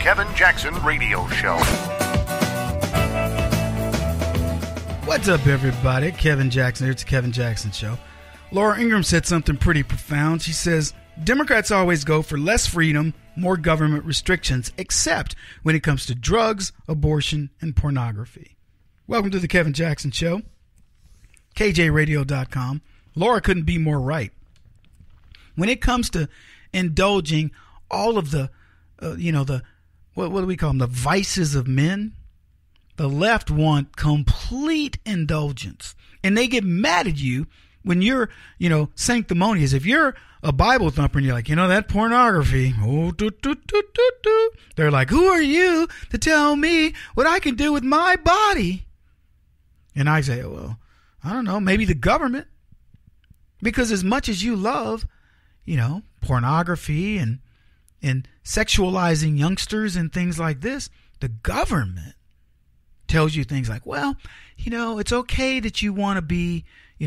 Kevin Jackson Radio Show. What's up, everybody? Kevin Jackson here. It's the Kevin Jackson Show. Laura Ingraham said something pretty profound. She says, Democrats always go for less freedom, more government restrictions, except when it comes to drugs, abortion, and pornography. Welcome to the Kevin Jackson Show. KJRadio.com. Laura couldn't be more right. When it comes to indulging all of the, what do we call them? The vices of men. The left want complete indulgence. And they get mad at you when you're, sanctimonious. If you're a Bible thumper and you're like, that pornography. They're like, who are you to tell me what I can do with my body? And I say, well, I don't know, maybe the government. Because as much as you love, pornography and sexualizing youngsters and things like this, the government tells you things like, well, it's okay that you want to be,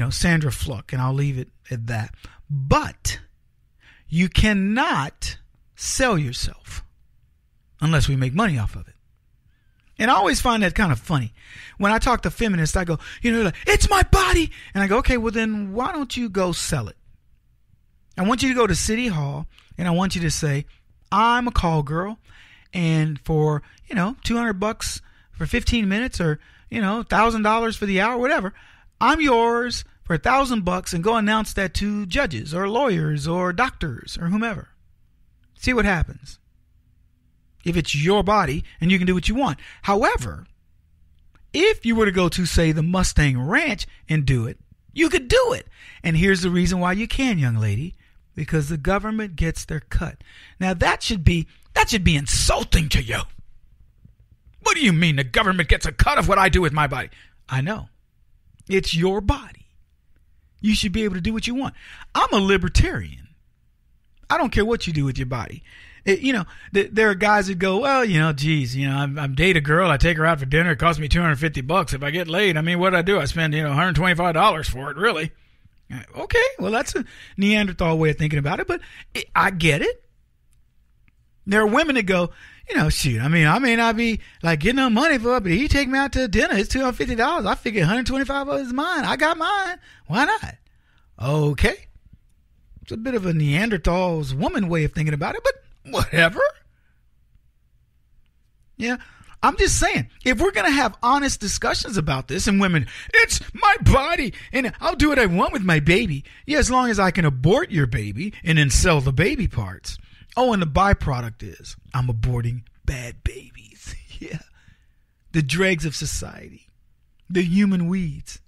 Sandra Fluck, and I'll leave it at that. But you cannot sell yourself unless we make money off of it. And I always find that kind of funny. When I talk to feminists, I go, like, it's my body. And I go, okay, well then why don't you go sell it? I want you to go to City Hall and I want you to say, I'm a call girl, and for, $200 for 15 minutes or, $1,000 for the hour, whatever, I'm yours for $1,000, and go announce that to judges or lawyers or doctors or whomever. See what happens. If it's your body and you can do what you want. However, if you were to go to, say, the Mustang Ranch and do it, you could do it. And here's the reason why you can, young lady. Because the government gets their cut. Now that should be insulting to you. What do you mean the government gets a cut of what I do with my body? I know. It's your body. You should be able to do what you want. I'm a libertarian. I don't care what you do with your body. There are guys that go, well, I'm date a girl. I take her out for dinner. It costs me $250. If I get laid, what do I do? I spend, $125 for it, really. Okay, well, that's a Neanderthal way of thinking about it, but I get it. There are women that go, shoot, I may not be like getting no money for it, but you take me out to dinner, it's $250. I figure $125 is mine. I got mine. Why not? Okay. It's a bit of a Neanderthal's woman way of thinking about it, but whatever. Yeah. I'm just saying, if we're going to have honest discussions about this, and women, it's my body and I'll do what I want with my baby. Yeah, as long as I can abort your baby and then sell the baby parts. Oh, and the byproduct is I'm aborting bad babies. Yeah. The dregs of society. The human weeds.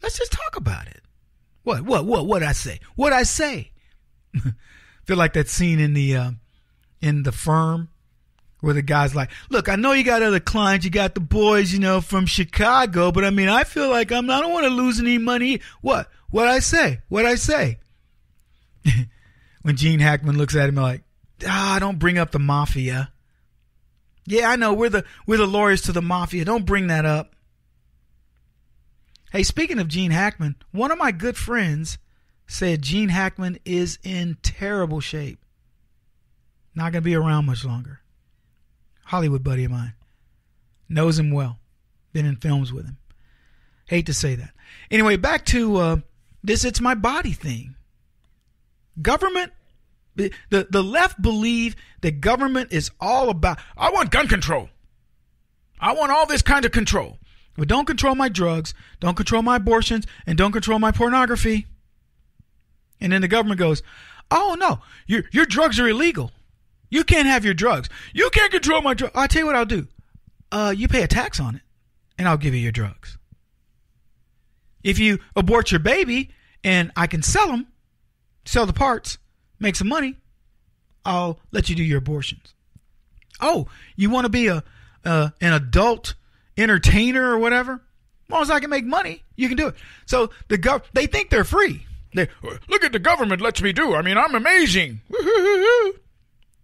Let's just talk about it. What'd I say? What'd I say? Feel like that scene in the Firm, where the guy's like, look, I know you got other clients. You got the boys, from Chicago. But, I feel like I don't want to lose any money. What'd I say? What'd I say? When Gene Hackman looks at him like, don't bring up the mafia. Yeah, I know. We're the lawyers to the mafia. Don't bring that up. Hey, speaking of Gene Hackman, one of my good friends said Gene Hackman is in terrible shape. Not going to be around much longer. Hollywood buddy of mine. Knows him well. Been in films with him. Hate to say that. Anyway, back to this it's my body thing. Government, the left believe that government is all about, I want gun control. I want all this kind of control. But don't control my drugs, don't control my abortions, and don't control my pornography. And then the government goes, oh no, your drugs are illegal. You can't have your drugs. You can't control my drugs. I'll tell you what I'll do. You pay a tax on it, and I'll give you your drugs. If you abort your baby, and I can sell the parts, make some money, I'll let you do your abortions. Oh, you want to be an adult entertainer or whatever? As long as I can make money, you can do it. So they think they're free. Look at the government lets me do. I'm amazing.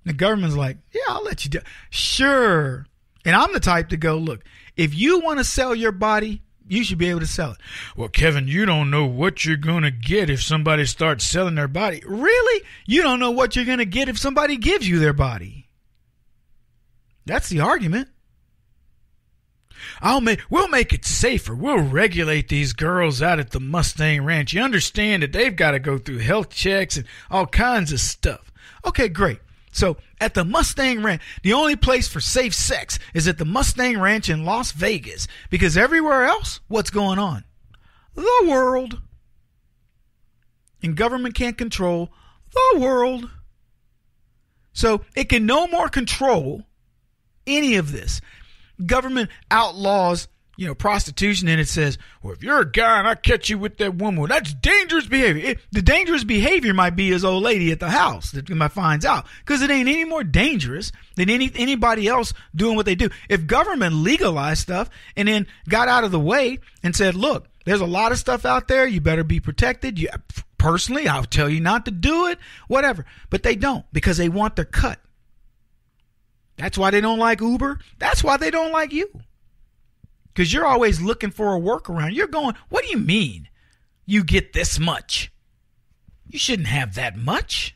The government's like, yeah, I'll let you do. Sure. And I'm the type to go, look, if you want to sell your body, you should be able to sell it. Well, Kevin, you don't know what you're going to get if somebody starts selling their body. Really? You don't know what you're going to get if somebody gives you their body. That's the argument. We'll make it safer. We'll regulate these girls out at the Mustang Ranch. You understand that they've got to go through health checks and all kinds of stuff. Okay, great. So at the Mustang Ranch, the only place for safe sex is at the Mustang Ranch in Las Vegas, because everywhere else, what's going on? The world. And government can't control the world. So it can no more control any of this. Government outlaws, prostitution, and it says, well, if you're a guy and I catch you with that woman, that's dangerous behavior. The dangerous behavior might be his old lady at the house that finds out, because it ain't any more dangerous than anybody else doing what they do. If government legalized stuff and then got out of the way and said, look, there's a lot of stuff out there, you better be protected. Personally, I'll tell you not to do it, whatever. But they don't, because they want their cut. That's why they don't like Uber. That's why they don't like you. Because you're always looking for a workaround. You're going, what do you mean you get this much? You shouldn't have that much.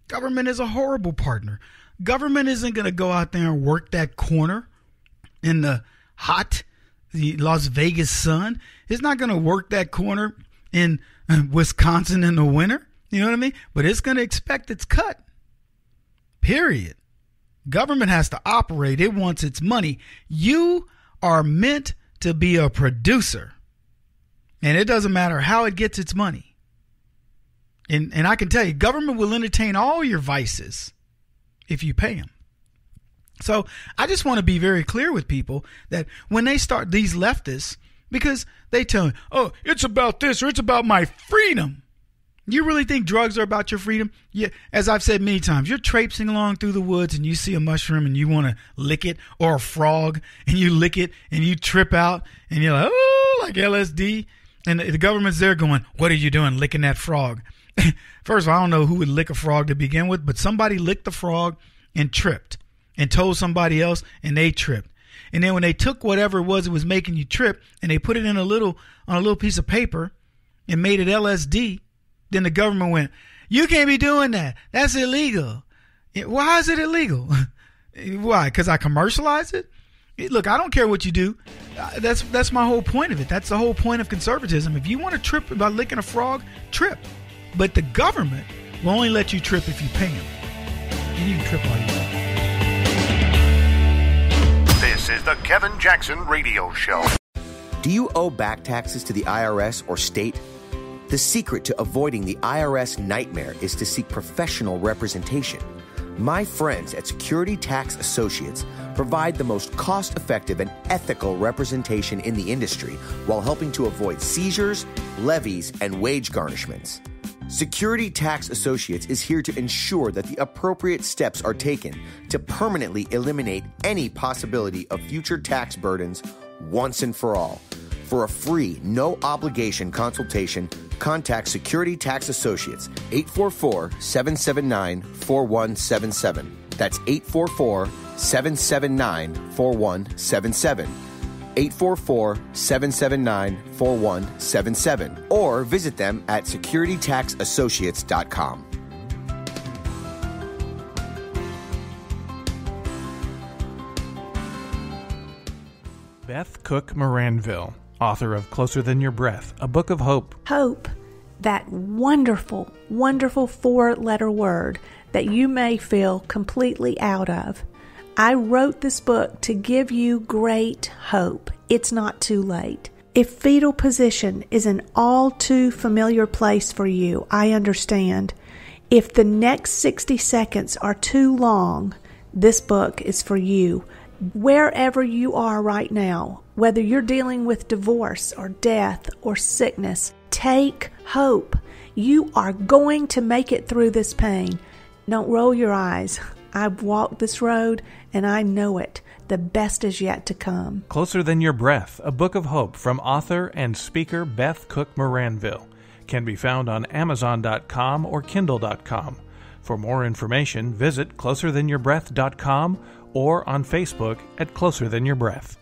Government is a horrible partner. Government isn't going to go out there and work that corner in the Las Vegas sun. It's not going to work that corner in Wisconsin in the winter. You know what I mean? But it's going to expect its cut. Period. Government has to operate. It wants its money. You are meant to be a producer. And it doesn't matter how it gets its money. And I can tell you, government will entertain all your vices if you pay them. So I just want to be very clear with people that when they start, these leftists, because they tell me, oh, it's about this or it's about my freedom. You really think drugs are about your freedom? Yeah, as I've said many times, you're traipsing along through the woods and you see a mushroom and you want to lick it, or a frog and you lick it and you trip out and you're like, oh, like LSD. And the government's there going, what are you doing licking that frog? First of all, I don't know who would lick a frog to begin with, but somebody licked the frog and tripped and told somebody else and they tripped. And then when they took whatever it was making you trip and they put it on a little piece of paper and made it LSD, then the government went, you can't be doing that. That's illegal. Why is it illegal? Why? Because I commercialize it? Look, I don't care what you do. That's my whole point of it. That's the whole point of conservatism. If you want to trip about licking a frog, trip. But the government will only let you trip if you pay them. And you can trip all you want. This is the Kevin Jackson Radio Show. Do you owe back taxes to the IRS or state? The secret to avoiding the IRS nightmare is to seek professional representation. My friends at Security Tax Associates provide the most cost-effective and ethical representation in the industry while helping to avoid seizures, levies, and wage garnishments. Security Tax Associates is here to ensure that the appropriate steps are taken to permanently eliminate any possibility of future tax burdens once and for all. For a free, no-obligation consultation, contact Security Tax Associates, 844-779-4177. That's 844-779-4177. 844-779-4177. Or visit them at securitytaxassociates.com. Beth Cook Moranville, author of Closer Than Your Breath, a book of hope. Hope, that wonderful, wonderful 4-letter word that you may feel completely out of. I wrote this book to give you great hope. It's not too late. If fetal position is an all too familiar place for you, I understand. If the next 60 seconds are too long, this book is for you. Wherever you are right now, whether you're dealing with divorce or death or sickness, take hope. You are going to make it through this pain. Don't roll your eyes. I've walked this road and I know it. The best is yet to come. Closer Than Your Breath, a book of hope from author and speaker Beth Cook Moranville, can be found on Amazon.com or Kindle.com. For more information, visit closerthanyourBreath.com or on Facebook at Closer Than Your Breath.